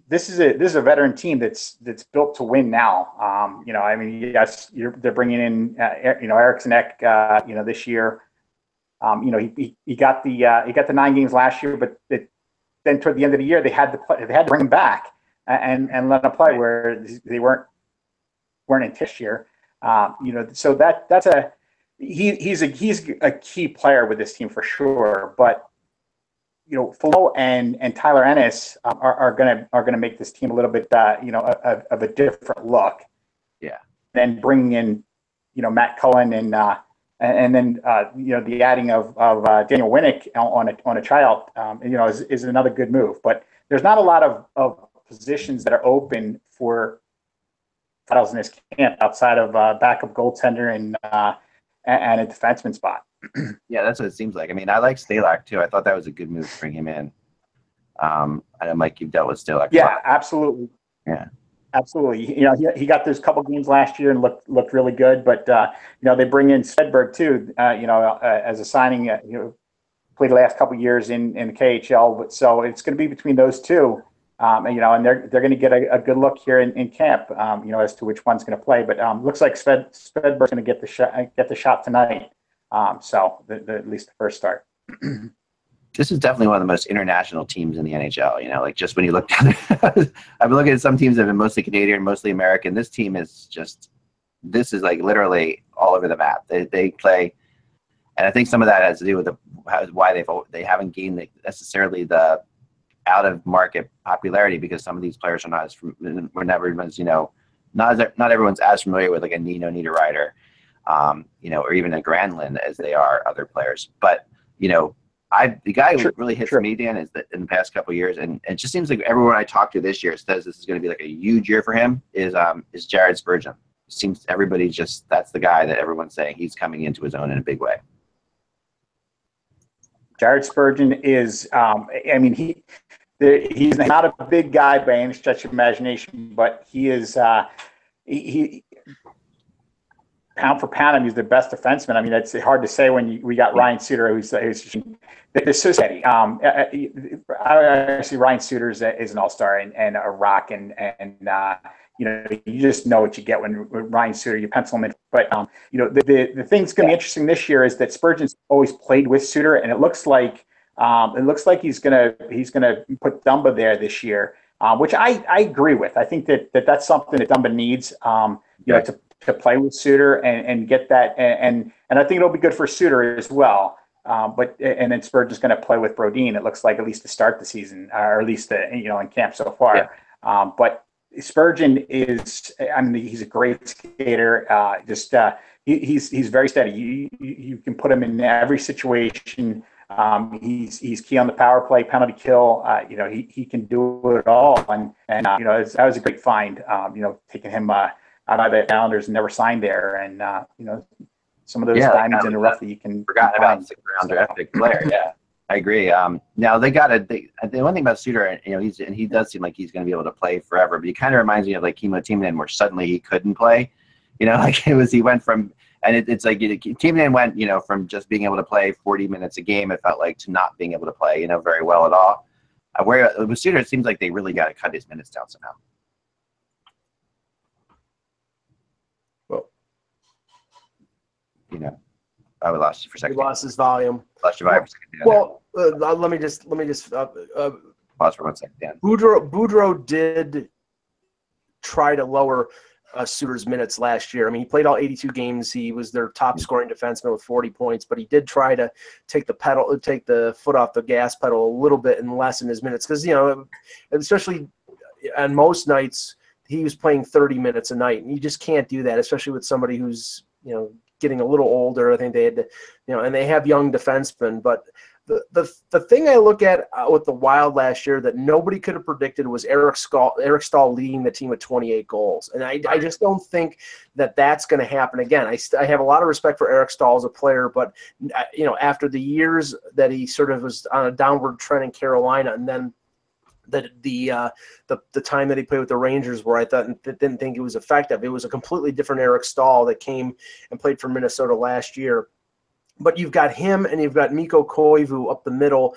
this is a veteran team that's built to win now. Yes, they're bringing in Eriksson Ek, this year. He got the 9 games last year, but then toward the end of the year they had to bring him back and let him play where they weren't in this year. So he's a key player with this team for sure, but Flo and Tyler Ennis are gonna make this team a little bit of a different look. Yeah. Then bringing in Matt Cullen and then the adding of Daniel Winnick on a tryout is another good move. But there's not a lot of positions that are open for titles in this camp outside of backup goaltender and a defenseman spot. Yeah, that's what it seems like. I mean, I like Stalock too. I thought that was a good move to bring him in. I know, Mike, you've dealt with Stalock. Yeah, absolutely. Yeah, absolutely. He got those couple games last year and looked really good. But they bring in Svedberg too. As a signing. Played the last couple years in the KHL. But so it's going to be between those two. And they're going to get a good look here in camp. As to which one's going to play. But looks like Svedberg's going to get the shot tonight. So at least the first start. This is definitely one of the most international teams in the NHL. Just when you look down there, I've been looking at some teams that have been mostly Canadian, mostly American. This team is like literally all over the map. They play, and I think some of that has to do with why they haven't gained necessarily the out of market popularity, because some of these players are not as not everyone's as familiar with like a Nino Niederreiter. Or even a Granlund as they are other players. But, the guy who really hits me, Dan, is that in the past couple of years, and it just seems like everyone I talk to this year says this is going to be like a huge year for him, is Jared Spurgeon. It seems everybody that's the guy that everyone's saying he's coming into his own in a big way. Jared Spurgeon is, he's not a big guy by any stretch of imagination, but he is, pound for pound, he's the best defenseman. I mean, it's hard to say when we got Ryan Suter, who's so steady. Actually, Ryan Suter is an all-star and a rock, and you just know what you get when Ryan Suter, you pencil him in. But the thing's going to be interesting this year is that Spurgeon's always played with Suter, and it looks like he's gonna put Dumba there this year, which I agree with. I think that's something that Dumba needs. To play with Suter and get that, and I think it'll be good for Suter as well. But then Spurgeon's going to play with Brodin. It looks like, at least to start the season, or at least in camp so far. Yeah. But Spurgeon is, he's a great skater. He's very steady. You can put him in every situation. He's key on the power play, penalty kill. He can do it all. And that was a great find. Taking him out of the Islanders and never signed there, and some of those diamonds in the rough that you can forgot about the second-round draft pick player. Yeah, I agree. Now they got the one thing about Suter, he does seem like he's going to be able to play forever, but he kind of reminds me of like Kimmo Timonen, where suddenly he couldn't play. He went from, And it's like Team Nan went, from just being able to play 40 minutes a game, it felt like, to not being able to play, very well at all. Where with Suter, it seems like they really got to cut his minutes down somehow. Well, I lost you for a second. He lost his volume. Lost your volume for a second. Well, let me just pause for 1 second, Dan. Boudreaux did try to lower Suter's minutes last year. I mean, he played all 82 games. He was their top scoring defenseman with 40 points, but he did try to take the foot off the gas pedal a little bit and lessen his minutes because, especially on most nights, he was playing 30 minutes a night, and you just can't do that, especially with somebody who's, getting a little older. I think they had to, and they have young defensemen, but the thing I look at with the Wild last year that nobody could have predicted was Eric Stahl leading the team with 28 goals. And I just don't think that that's going to happen again. I have a lot of respect for Eric Stahl as a player, but, after the years that he sort of was on a downward trend in Carolina, and then the time that he played with the Rangers where I didn't think it was effective. It was a completely different Eric Stahl that came and played for Minnesota last year. But you've got him and you've got Mikko Koivu up the middle.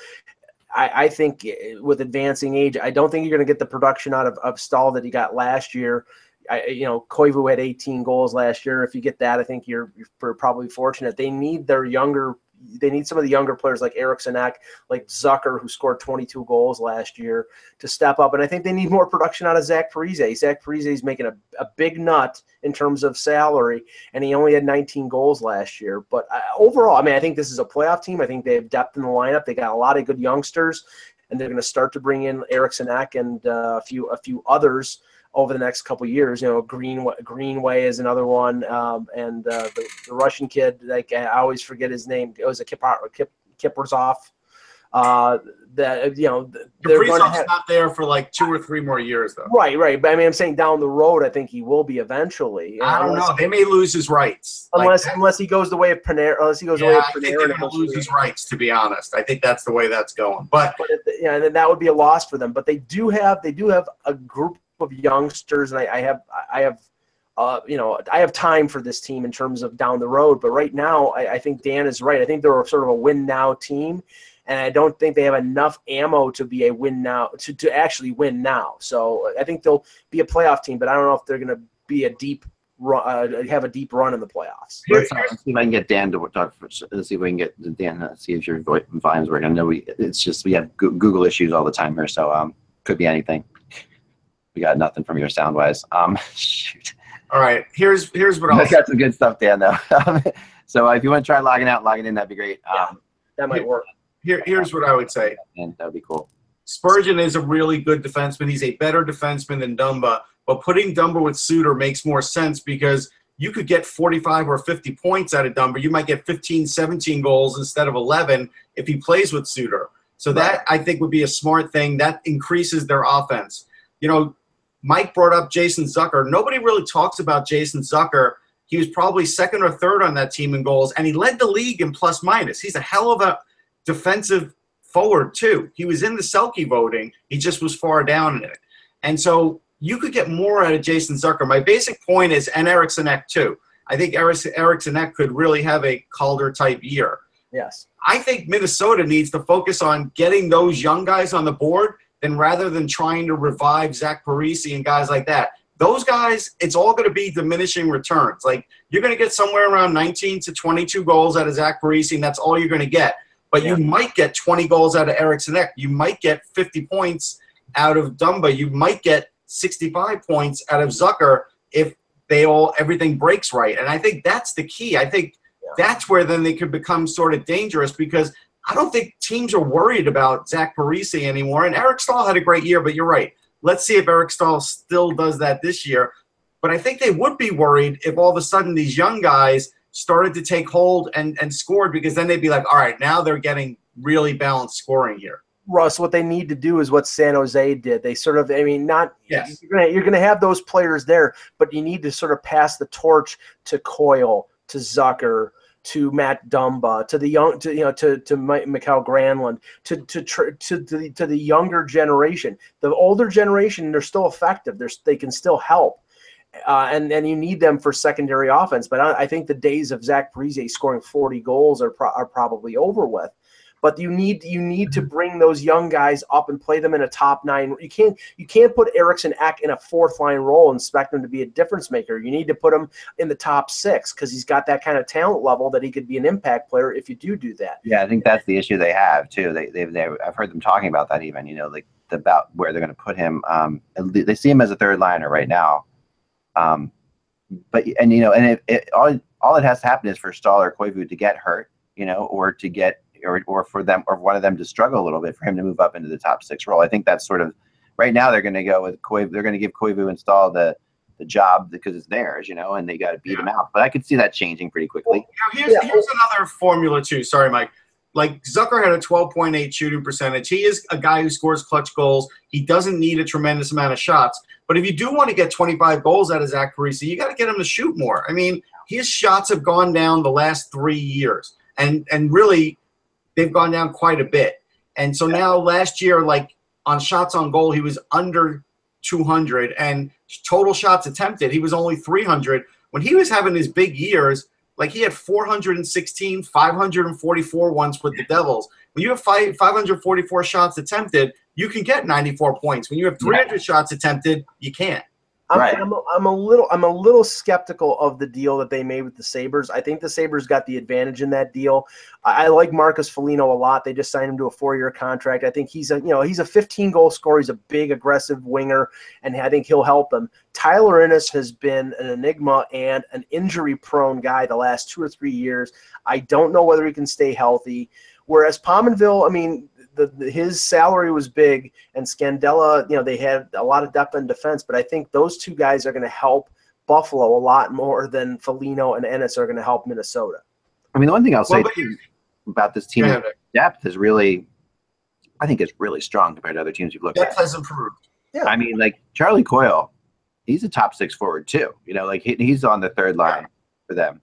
I think with advancing age, I don't think you're going to get the production out of Stahl that he got last year. Koivu had 18 goals last year. If you get that, I think you're probably fortunate. They need some of the younger players like Eriksson Ek, like Zucker, who scored 22 goals last year, to step up. And I think they need more production out of Zach Parise. Zach Parise is making a big nut in terms of salary, and he only had 19 goals last year. But overall, I think this is a playoff team. I think they have depth in the lineup. They got a lot of good youngsters, and they're going to start to bring in Eriksson Ek and a few others over the next couple of years. Greenway is another one, and the Russian kid, like I always forget his name. It was a Kiprzov. They're going to not there for like 2 or 3 more years, though. Right. But I'm saying down the road, I think he will be eventually. I don't know. They may lose his rights unless he goes the way of Panarin. I think they're going to lose his rights. To be honest, I think that's the way that's going. But and then that would be a loss for them. But they do have a group of youngsters, and I have time for this team in terms of down the road. But right now, I think Dan is right. I think they're sort of a win now team, and I don't think they have enough ammo to be a win now to actually win now. So I think they'll be a playoff team, but I don't know if they're going to be have a deep run in the playoffs. Let's see if I can get Dan to talk. Let's see if we can get Dan. See if your volume's working. I know we have Google issues all the time here, so could be anything. We got nothing from your sound wise. Shoot. All right. Here's what I'll I got some good stuff, Dan, though. So if you want to try logging out, logging in, that'd be great. That might work. Here's what I would say. And that'd be cool. Spurgeon is a really good defenseman. He's a better defenseman than Dumba, but putting Dumba with Suter makes more sense because you could get 45 or 50 points out of Dumba. You might get 15, 17 goals instead of 11 if he plays with Suter. So that, I think, would be a smart thing. That increases their offense. Mike brought up Jason Zucker. Nobody really talks about Jason Zucker. He was probably second or third on that team in goals, and he led the league in plus minus. He's a hell of a defensive forward, too. He was in the Selke voting. He just was far down in it. And so you could get more out of Jason Zucker. My basic point is, and Eriksson Ek, too. I think Eriksson Ek could really have a Calder-type year. Yes. I think Minnesota needs to focus on getting those young guys on the board, and rather than trying to revive Zach Parise and guys like that. Those guys, it's all going to be diminishing returns. Like, you're going to get somewhere around 19 to 22 goals out of Zach Parise, and that's all you're going to get. But you might get 20 goals out of Eriksson Ek. You might get 50 points out of Dumba. You might get 65 points out of Zucker if everything breaks right. And I think that's the key. I think that's where then they could become sort of dangerous because I don't think teams are worried about Zach Parise anymore. And Eric Stahl had a great year, but you're right. Let's see if Eric Stahl still does that this year. But I think they would be worried if all of a sudden these young guys started to take hold and scored, because then they'd be like, all right, now they're getting really balanced scoring here. Russ, what they need to do is what San Jose did. They sort of, you're going to have those players there, but you need to sort of pass the torch to Coyle, to Zucker, to Matt Dumba, to the young, to Mikael Granlund, to the younger generation. The older generation, they're still effective. They can still help. and you need them for secondary offense. But I think the days of Zach Parise scoring 40 goals are probably over with. But you need to bring those young guys up and play them in a top 9. You can't put Eriksson Ek in a fourth line role and expect him to be a difference maker. You need to put him in the top 6 because he's got that kind of talent level that he could be an impact player if you do that. Yeah, I think that's the issue they have too. I've heard them talking about that even. Like about where they're going to put him. They see him as a third liner right now. All it has to happen is for Stahl or Koivu to get hurt, or to get. Or for them, or one of them to struggle a little bit for him to move up into the top 6 role. I think that's sort of right now they're going to go with Koivu. They're going to give Koivu and Stahl the job because it's theirs, and they got to beat him out. But I could see that changing pretty quickly. Well, here's another formula too. Sorry, Mike. Like Zucker had a 12.8 shooting percentage. He is a guy who scores clutch goals. He doesn't need a tremendous amount of shots. But if you do want to get 25 goals out of Zach Parise, you got to get him to shoot more. I mean, his shots have gone down the last 3 years, and really. They've gone down quite a bit. And so now last year, like on shots on goal, he was under 200, and total shots attempted, he was only 300. When he was having his big years, like he had 416, 544 once with the Devils. When you have 544 shots attempted, you can get 94 points. When you have 300 shots attempted, you can't. I'm a little skeptical of the deal that they made with the Sabres. I think the Sabres got the advantage in that deal. I like Marcus Foligno a lot. They just signed him to a 4-year contract. I think he's a 15-goal scorer. He's a big, aggressive winger, and I think he'll help them. Tyler Ennis has been an enigma and an injury-prone guy the last 2 or 3 years. I don't know whether he can stay healthy. Whereas Pominville, I mean, his salary was big, and Scandella, they had a lot of depth in defense, but I think those two guys are going to help Buffalo a lot more than Foligno and Ennis are going to help Minnesota. I mean, the one thing I'll say about this team depth is really, I think it's really strong compared to other teams you've looked at. Depth has improved. Yeah. I mean, like Charlie Coyle, he's a top 6 forward too. Like he's on the third line for them.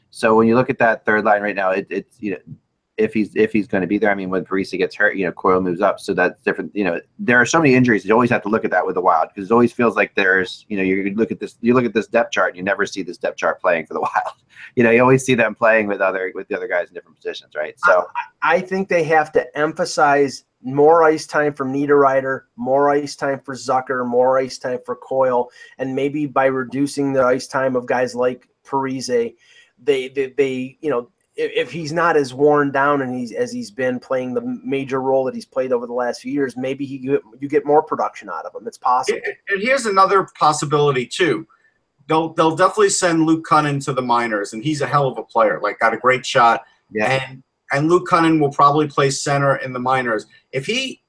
So when you look at that third line right now, it's if he's going to be there. I mean, when Parise gets hurt, Coyle moves up, so that's different. There are so many injuries. You always have to look at that with the Wild because it always feels like there's, you look at this depth chart, and you never see this depth chart playing for the Wild. You always see them playing with the other guys in different positions, right? So I think they have to emphasize more ice time for Niederreiter, more ice time for Zucker, more ice time for Coyle, and maybe by reducing the ice time of guys like Parise, they if he's not as worn down and as he's been playing the major role that he's played over the last few years, maybe you get more production out of him. It's possible. And here's another possibility too. They'll definitely send Luke Cunnin to the minors, and he's a hell of a player. Like, got a great shot. Yeah. And Luke Cunnin will probably play center in the minors. If he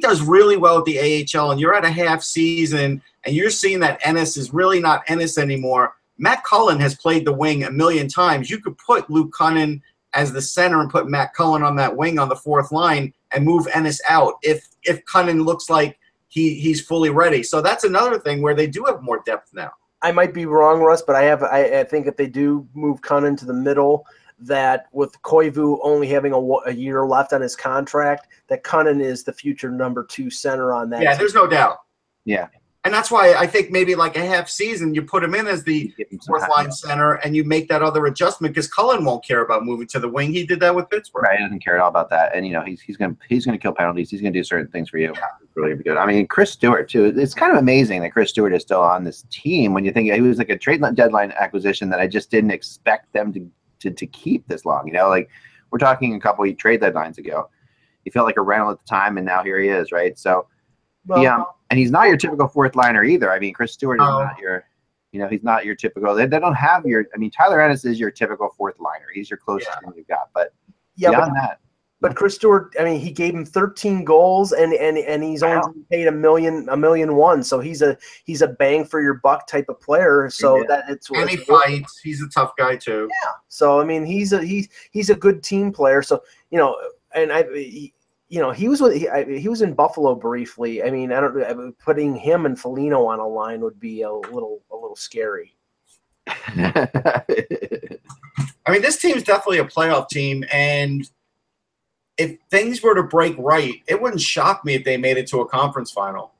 does really well at the AHL, and you're at a half season, and you're seeing that Ennis is really not Ennis anymore. Matt Cullen has played the wing a million times. You could put Luke Cunnin as the center and put Matt Cullen on that wing on the fourth line and move Ennis out if Cunnin looks like he's fully ready. So that's another thing where they do have more depth now. I might be wrong, Russ, but I think if they do move Cunnin to the middle, that with Koivu only having a year left on his contract, that Cunnin is the future number 2 center on that. Yeah, there's no doubt. Yeah. And that's why I think maybe like a half season, you put him in as the fourth line center, and you make that other adjustment because Cullen won't care about moving to the wing. He did that with Pittsburgh. Right, he doesn't care at all about that. And he's gonna kill penalties. He's gonna do certain things for you. Yeah. It's really good. I mean, Chris Stewart too. It's kind of amazing that Chris Stewart is still on this team when you think he was like a trade deadline acquisition that I just didn't expect them to keep this long. Like we're talking a couple of trade deadlines ago. He felt like a rental at the time, and now here he is. Right, so. Well, and he's not your typical fourth liner either. I mean, Chris Stewart is not your, he's not your typical. They don't have your. I mean, Tyler Ennis is your typical fourth liner. He's your closest thing you've got. But beyond that, but Chris Stewart, I mean, he gave him 13 goals, and he's only paid $1 million. So he's a bang for your buck type of player. So and he fights. He's a tough guy too. Yeah. So I mean, he's a good team player. So he was in Buffalo briefly. I mean, putting him and Foligno on a line would be a little scary. I mean, this team's definitely a playoff team, and if things were to break right, it wouldn't shock me if they made it to a conference final.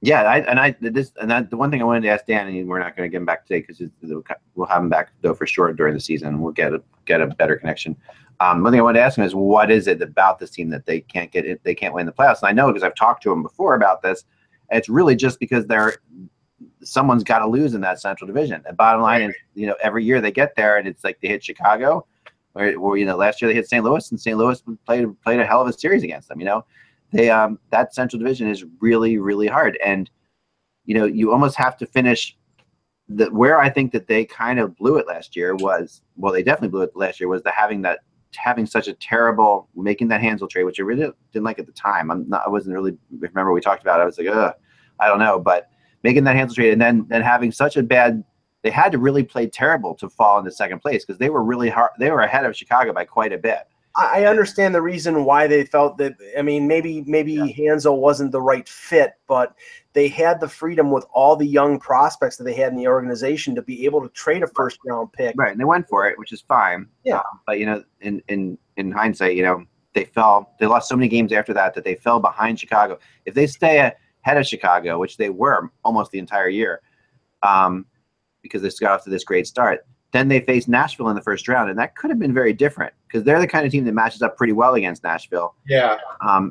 Yeah, the one thing I wanted to ask Dan, and we're not going to get him back today because we'll have him back though for sure during the season. We'll get a better connection. One thing I wanted to ask him is, what is it about this team that they can't get it? They can't win the playoffs? And I know because I've talked to him before about this. And it's really just because someone's got to lose in that Central Division. The bottom line is, every year they get there, and it's like they hit Chicago, or last year they hit St. Louis, and St. Louis played a hell of a series against them. They that Central Division is really, really hard, and you almost have to finish. Where I think that they kind of blew it last year was, well, they definitely blew it last year, was having such a terrible, making that Hansel trade, which I really didn't like at the time. I wasn't really, remember we talked about it. I was like, I don't know, but making that Hansel trade and then having such a bad, they had to really play terrible to fall into second place because they were really hard. They were ahead of Chicago by quite a bit. I understand the reason why they felt that. I mean, maybe Hansel wasn't the right fit, but they had the freedom with all the young prospects that they had in the organization to be able to trade a first-round pick. Right, and they went for it, which is fine. Yeah, but in hindsight, they lost so many games after that they fell behind Chicago. If they stay ahead of Chicago, which they were almost the entire year, because they got off to this great start. Then they faced Nashville in the first round, and that could have been very different because they're the kind of team that matches up pretty well against Nashville. Yeah.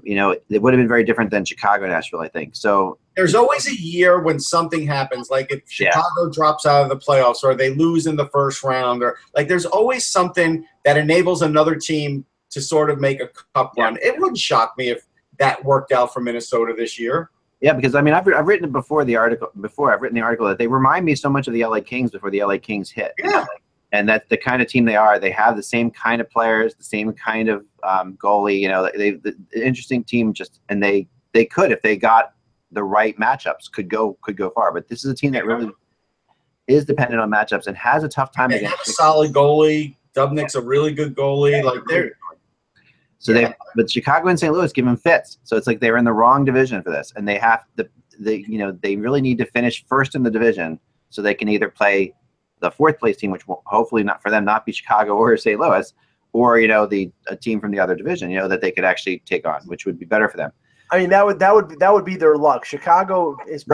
It would have been very different than Chicago-Nashville, I think. So there's always a year when something happens, like if Chicago drops out of the playoffs or they lose in the first round, or like there's always something that enables another team to sort of make a cup run. It wouldn't shock me if that worked out for Minnesota this year. Yeah, because I've written it before the article. I've written the article that they remind me so much of the LA Kings before the LA Kings hit. Yeah, and that's the kind of team they are. They have the same kind of players, the same kind of goalie. The interesting team. And they could, if they got the right matchups, could go far. But this is a team that really is dependent on matchups and has a tough time. They have a solid goalie. Dubnik's a really good goalie. But Chicago and St. Louis give them fits. So it's like they were in the wrong division for this, and they really need to finish first in the division so they can either play the fourth place team, which will hopefully not for them not be Chicago or St. Louis, or a team from the other division, that they could actually take on, which would be better for them. I mean, that would be their luck. Chicago is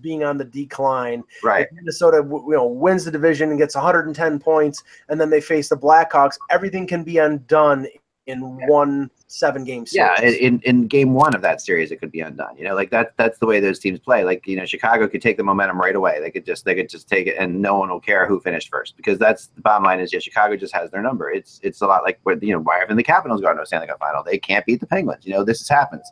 being on the decline. Right. If Minnesota, wins the division and gets 110 points, and then they face the Blackhawks, everything can be undone in one 7-game series. Yeah, in game one of that series, it could be undone. That's the way those teams play. Chicago could take the momentum right away. They could just take it, and no one will care who finished first because that's the bottom line. Is Chicago just has their number. It's a lot like why haven't the Capitals gone to a Stanley Cup final? They can't beat the Penguins. This happens.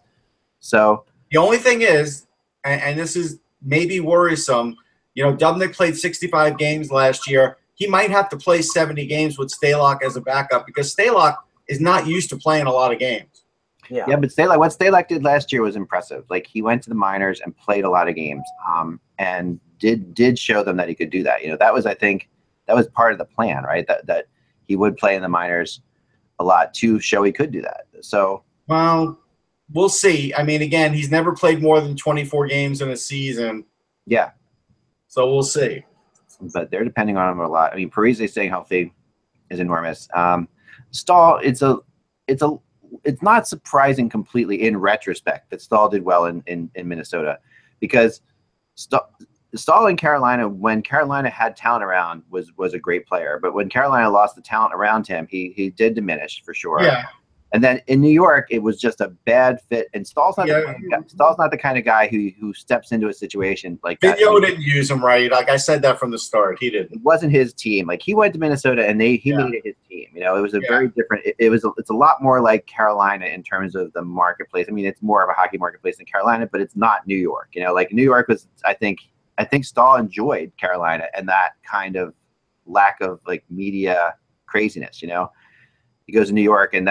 So the only thing is, and this is maybe worrisome. Dubnyk played 65 games last year. He might have to play 70 games with Stalock as a backup because Stalock is not used to playing a lot of games. Yeah, but what Stalock did last year was impressive. He went to the minors and played a lot of games, and did show them that he could do that. I think that was part of the plan, right? That he would play in the minors a lot to show he could do that. So, well, we'll see. I mean, again, he's never played more than 24 games in a season. Yeah. So we'll see. But they're depending on him a lot. I mean, Parise staying healthy is enormous. Stahl, it's not surprising completely in retrospect that Stahl did well in Minnesota because Stahl in Carolina, when Carolina had talent around, was a great player. But when Carolina lost the talent around him, he did diminish for sure. Yeah. And then in New York, it was just a bad fit. And Stahl's not the kind of guy who steps into a situation like that. Vigneault didn't use him right. Like I said that from the start, he didn't. It wasn't his team. He went to Minnesota and he made it his team. It was a very different. It's a lot more like Carolina in terms of the marketplace. I mean, it's more of a hockey marketplace than Carolina, but it's not New York. New York was. I think Stahl enjoyed Carolina and that kind of lack of media craziness. He goes to New York and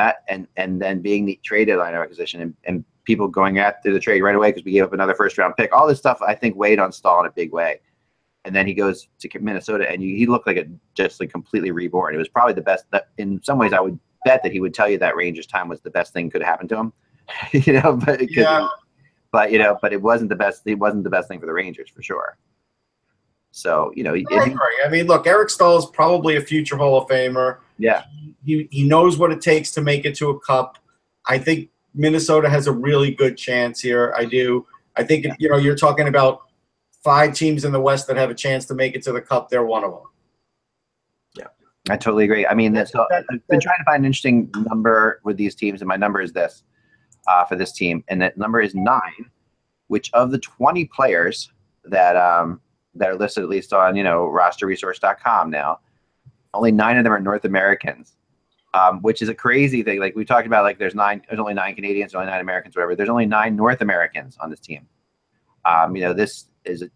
then being the trade deadline acquisition and people going after the trade right away because we gave up another first-round pick. All this stuff, I think, weighed on Stahl in a big way. And then he goes to Minnesota, and he looked like completely reborn. It was probably the best. In some ways, I would bet that he would tell you that Rangers time was the best thing could happen to him. But it wasn't the best. It wasn't the best thing for the Rangers for sure. So I mean, look, Eric Stahl is probably a future Hall of Famer. Yeah, he knows what it takes to make it to a cup. I think Minnesota has a really good chance here. I do. I think, you're talking about 5 teams in the West that have a chance to make it to the Cup. They're one of them. Yeah, I totally agree. I mean, so I've been trying to find an interesting number with these teams, and my number is this for this team, and that number is 9, which of the 20 players that are listed at least on, rosterresource.com now, only 9 of them are North Americans. Which is a crazy thing. Like we talked about, like there's only 9 Canadians, only 9 Americans, whatever. There's only 9 North Americans on this team.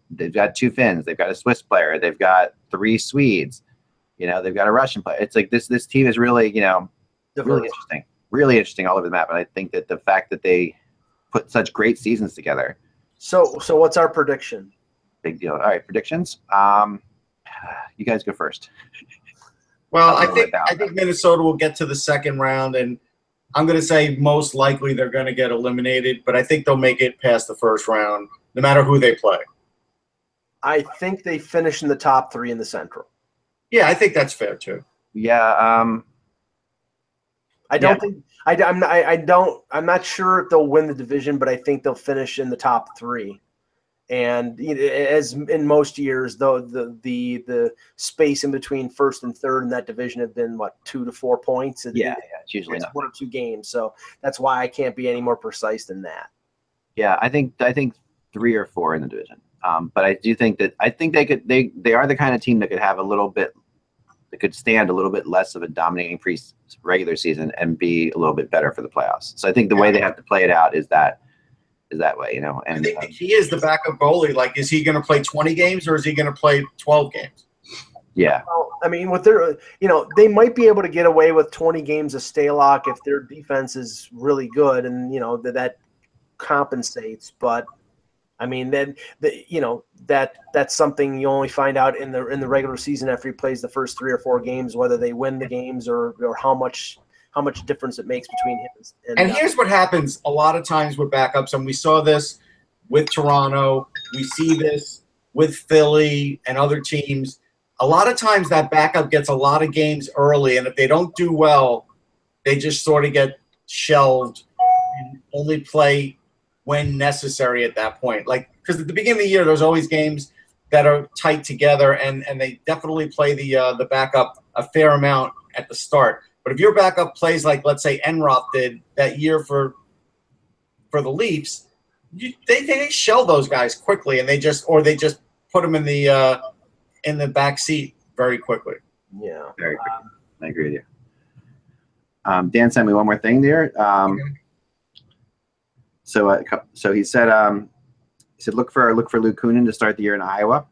They've got 2 Finns, they've got a Swiss player, they've got 3 Swedes, they've got a Russian player. It's like this team is really, really interesting all over the map. And I think that the fact that they put such great seasons together. So what's our prediction? Big deal. All right, predictions. You guys go first. Well, I think Minnesota will get to the second round, and I'm going to say most likely they're going to get eliminated, but I think they'll make it past the first round, no matter who they play. I think they finish in the top 3 in the Central. Yeah, I think that's fair too. Yeah. I'm not sure if they'll win the division, but I think they'll finish in the top 3. And as in most years, though, the space in between first and third in that division have been 2 to 4 points. It's usually 1 or 2 games. So that's why I can't be any more precise than that. Yeah, I think 3 or 4 in the division. But I do think that they are the kind of team that could have a little bit, that could stand a little bit less of a dominating regular season and be a little bit better for the playoffs. So I think the way they have to play it out is that way, And I think the key is the backup goalie. Like, is he going to play 20 games or is he going to play 12 games? Yeah. Well, I mean, with their, they might be able to get away with 20 games of Stalock if their defense is really good, and that compensates. But I mean, then that's something you only find out in the regular season after he plays the first 3 or 4 games, whether they win the games or how much difference it makes between him and here's what happens a lot of times with backups, and we saw this with Toronto, we see this with Philly and other teams. A lot of times that backup gets a lot of games early, and if they don't do well, they just sort of get shelved and only play when necessary at that point. Like, because at the beginning of the year, there's always games that are tight together, and they definitely play the backup a fair amount at the start. But if your backup plays like, let's say, Enroth did that year for the Leafs, they shell those guys quickly, and they just put them in the back seat very quickly. Yeah, very quickly. I agree with you. Dan sent me one more thing there. Okay. So he said look for Luke Kunin to start the year in Iowa.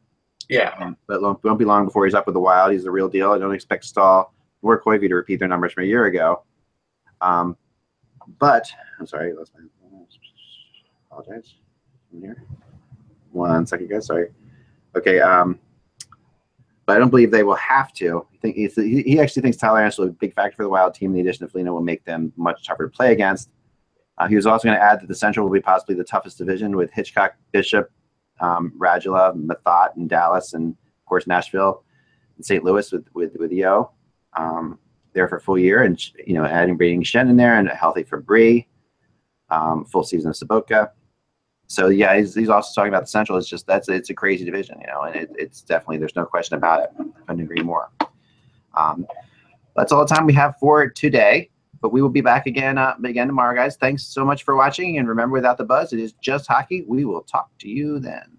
Yeah, but it won't be long before he's up with the Wild. He's the real deal. I don't expect Stahl or Koivu to repeat their numbers from a year ago. But I'm sorry, I lost my apologize. In here. 1 second, guys. Sorry. Okay. But I don't believe they will have to. He actually thinks Tyler Anderson will be a big factor for the Wild team. The addition of Foligno will make them much tougher to play against. He was also going to add that the Central will be possibly the toughest division with Hitchcock, Bishop, Radula, Mathot, and Dallas, and of course Nashville and St. Louis with Yo. There for a full year, and adding bringing Shen in there and healthy for Bree, full season of Saboka. So yeah, he's also talking about the Central. It's just it's a crazy division, and it's definitely, there's no question about it. I couldn't agree more. That's all the time we have for today, but we will be back again tomorrow, guys. Thanks so much for watching, and remember, without the buzz, it is just hockey. We will talk to you then.